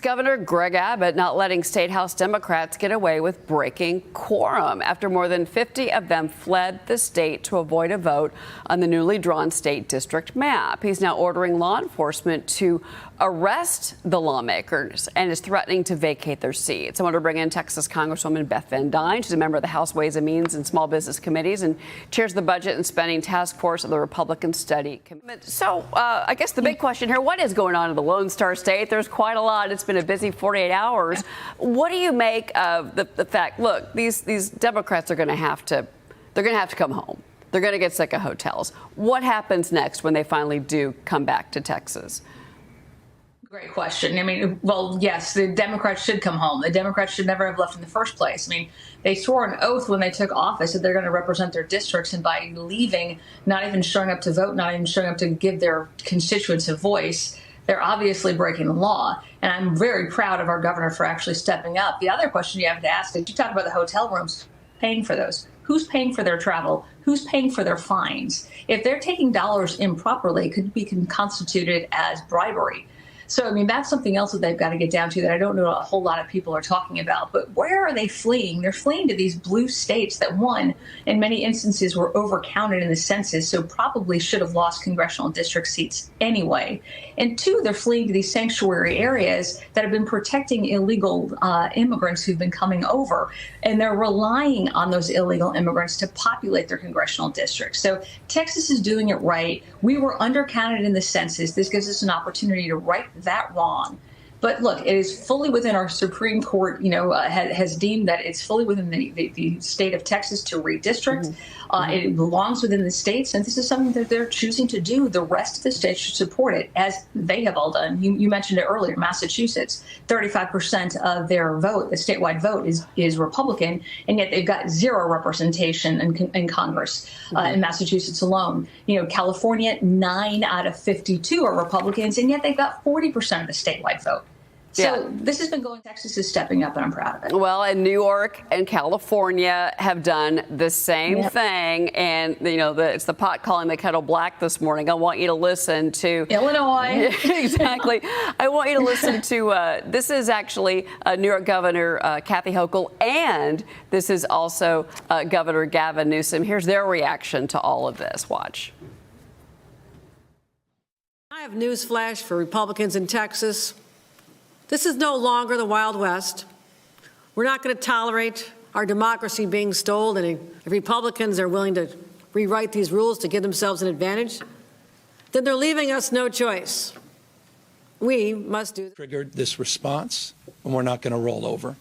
Governor Greg Abbott not letting State House Democrats get away with breaking quorum after more than 50 of them fled the state to avoid a vote on the newly drawn state district map. He's now ordering law enforcement to arrest the lawmakers and is threatening to vacate their seats. I want to bring in Texas Congresswoman Beth Van Duyne. She's a member of the House Ways and Means and Small Business Committees and chairs the Budget and Spending Task Force of the Republican Study Committee. So I guess the big question here, what is going on in the Lone Star State? There's quite a lot. It's been a busy 48 hours. What do you make of the fact, look, these Democrats are going to have to come home. They're going to get sick of hotels. What happens next when they finally do come back to Texas? Great question. I mean, well, yes, the Democrats should come home. The Democrats should never have left in the first place. I mean, they swore an oath when they took office that they're going to represent their districts, and by leaving, not even showing up to vote, not even showing up to give their constituents a voice, they're obviously breaking the law. And I'm very proud of our governor for actually stepping up. The other question you have to ask is, you talk about the hotel rooms, paying for those. Who's paying for their travel? Who's paying for their fines? If they're taking dollars improperly, it could be constituted as bribery. So, I mean, that's something else that they've got to get down to that I don't know a whole lot of people are talking about. But where are they fleeing? They're fleeing to these blue states that, one, in many instances were overcounted in the census, so probably should have lost congressional district seats anyway. And two, they're fleeing to these sanctuary areas that have been protecting illegal immigrants who've been coming over. And they're relying on those illegal immigrants to populate their congressional districts. So Texas is doing it right. We were undercounted in the census. This gives us an opportunity to right that wrong. But look, it is fully within our Supreme Court, has deemed that it's fully within the state of Texas to redistrict. It belongs within the states, and this is something that they're choosing to do. The rest of the states should support it, as they have all done. You mentioned it earlier, Massachusetts, 35% of their vote, the statewide vote, is Republican, and yet they've got zero representation in Congress in Massachusetts alone. California, 9 out of 52 are Republicans, and yet they've got 40% of the statewide vote. So this has been going. Texas is stepping up, and I'm proud of it. Well, and New York and California have done the same thing. And, it's the pot calling the kettle black this morning. I want you to listen to Illinois. Exactly. I want you to listen to this is actually New York Governor Kathy Hochul, and this is also Governor Gavin Newsom. Here's their reaction to all of this. Watch. I have news flash for Republicans in Texas. This is no longer the Wild West. We're not going to tolerate our democracy being stolen, and if Republicans are willing to rewrite these rules to give themselves an advantage, then they're leaving us no choice. We must do. Triggered this response, and we're not going to roll over,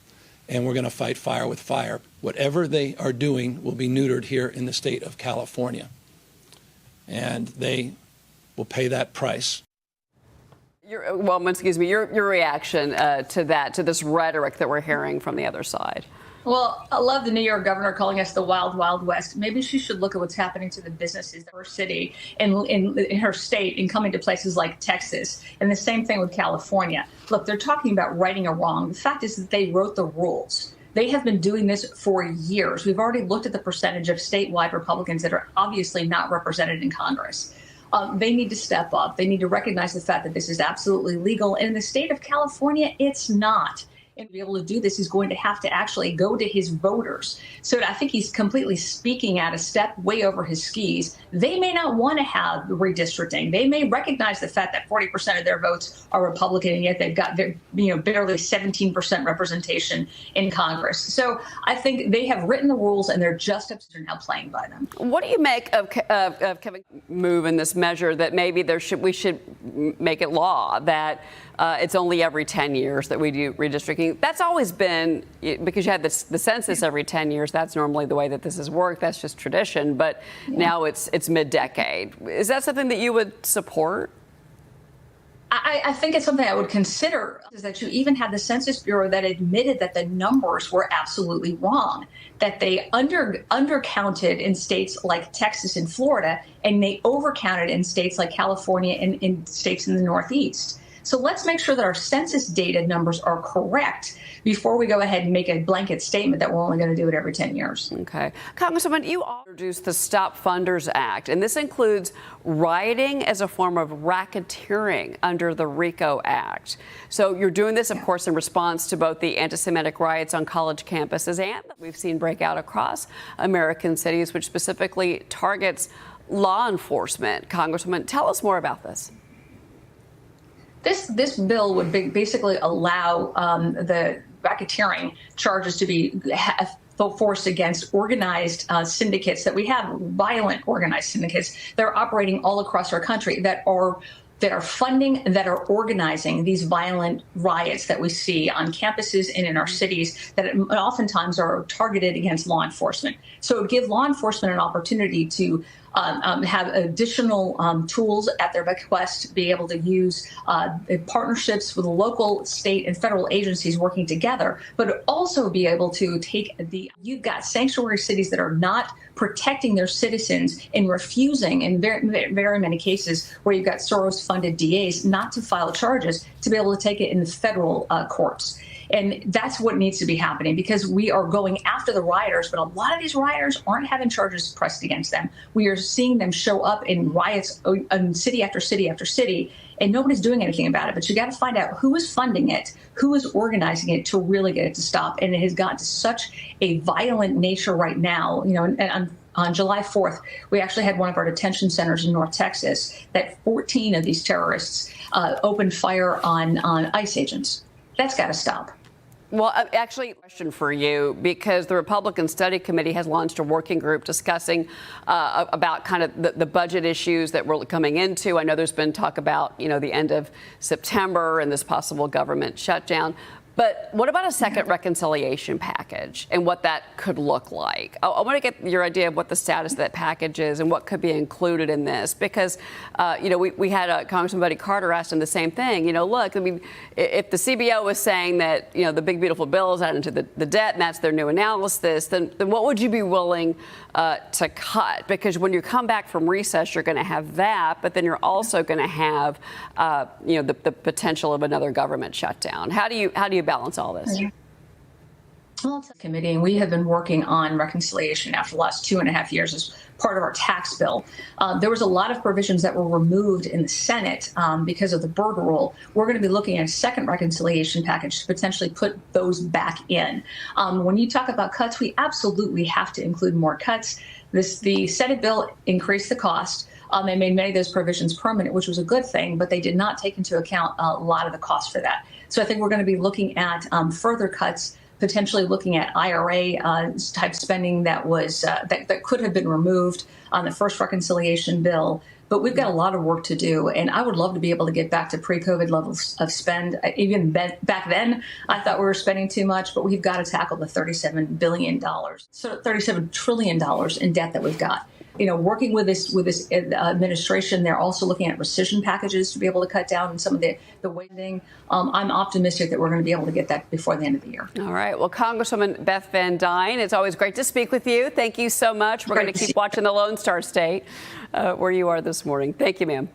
and we're going to fight fire with fire. Whatever they are doing will be neutered here in the state of California, and they will pay that price. Your reaction to that, to this rhetoric that we're hearing from the other side. Well, I love the New York governor calling us the wild, wild west. Maybe she should look at what's happening to the businesses in her city and in her state and coming to places like Texas. And the same thing with California. Look, they're talking about righting a wrong. The fact is that they wrote the rules. They have been doing this for years. We've already looked at the percentage of statewide Republicans that are obviously not represented in Congress. They need to step up. They need to recognize the fact that this is absolutely legal. And in the state of California, it's not. And to be able to do this, he's going to have to actually go to his voters. So I think he's completely speaking out of step, way over his skis. They may not want to have redistricting. They may recognize the fact that 40% of their votes are Republican, and yet they've got barely 17% representation in Congress. So I think they have written the rules, and they're just now playing by them. What do you make of Kevin's move in this measure that maybe we should make it law that it's only every 10 years that we do redistricting? That's always been, because you had the census every 10 years. That's normally the way that this has worked. That's just tradition. But now it's mid-decade. Is that something that you would support? I think it's something I would consider, is that you even had the Census Bureau that admitted that the numbers were absolutely wrong, that they undercounted in states like Texas and Florida, and they overcounted in states like California and in states in the Northeast. So let's make sure that our census data numbers are correct before we go ahead and make a blanket statement that we're only going to do it every 10 years. Okay. Congresswoman, you introduced the Stop Funders Act, and this includes rioting as a form of racketeering under the RICO Act. So you're doing this, of course, in response to both the anti-Semitic riots on college campuses and that we've seen break out across American cities, which specifically targets law enforcement. Congresswoman, tell us more about this. This bill would basically allow the racketeering charges to be forced against organized syndicates that we have, violent organized syndicates that are operating all across our country that are funding, that are organizing these violent riots that we see on campuses and in our cities that oftentimes are targeted against law enforcement. So it would give law enforcement an opportunity to have additional tools at their bequest, to be able to use partnerships with local, state, and federal agencies working together, but also be able to take you've got sanctuary cities that are not protecting their citizens and refusing, in very many cases where you've got Soros-funded DAs, not to file charges, to be able to take it in the federal courts. And that's what needs to be happening, because we are going after the rioters, but a lot of these rioters aren't having charges pressed against them. We are seeing them show up in riots in city after city after city, and nobody's doing anything about it. But you got to find out who is funding it, who is organizing it to really get it to stop. And it has gotten to such a violent nature right now. You know, and on July 4th, we actually had one of our detention centers in North Texas that 14 of these terrorists opened fire on ICE agents. That's got to stop. Well, actually, a question for you, because the Republican Study Committee has launched a working group discussing about kind of the budget issues that we're coming into. I know there's been talk about, you know, the end of September and this possible government shutdown. But what about a second reconciliation package and what that could look like? I want to get your idea of what the status of that package is and what could be included in this, because, you know, we had Congressman Buddy Carter asked him the same thing. You know, look, I mean, if the CBO was saying that, you know, the big, beautiful bill is added into the debt and that's their new analysis, then what would you be willing to cut? Because when you come back from recess, you're going to have that, but then you're also going to have, you know, the potential of another government shutdown. How do you balance all this? Well, it's a committee, and we have been working on reconciliation after the last 2.5 years as part of our tax bill. There was a lot of provisions that were removed in the Senate because of the Berger rule. We're going to be looking at a second reconciliation package to potentially put those back in. When you talk about cuts, we absolutely have to include more cuts. The Senate bill increased the cost. They made many of those provisions permanent, which was a good thing, but they did not take into account a lot of the cost for that. So I think we're going to be looking at further cuts, potentially looking at IRA type spending that was that could have been removed on the first reconciliation bill. But we've got a lot of work to do, and I would love to be able to get back to pre-COVID levels of spend. Even back then, I thought we were spending too much, but we've got to tackle the $37 billion, so $37 trillion in debt that we've got. You know, working with this administration, they're also looking at rescission packages to be able to cut down on some of the waiting. I'm optimistic that we're going to be able to get that before the end of the year. All right. Well, Congresswoman Beth Van Duyne, it's always great to speak with you. Thank you so much. We're going to keep watching the Lone Star State where you are this morning. Thank you, ma'am.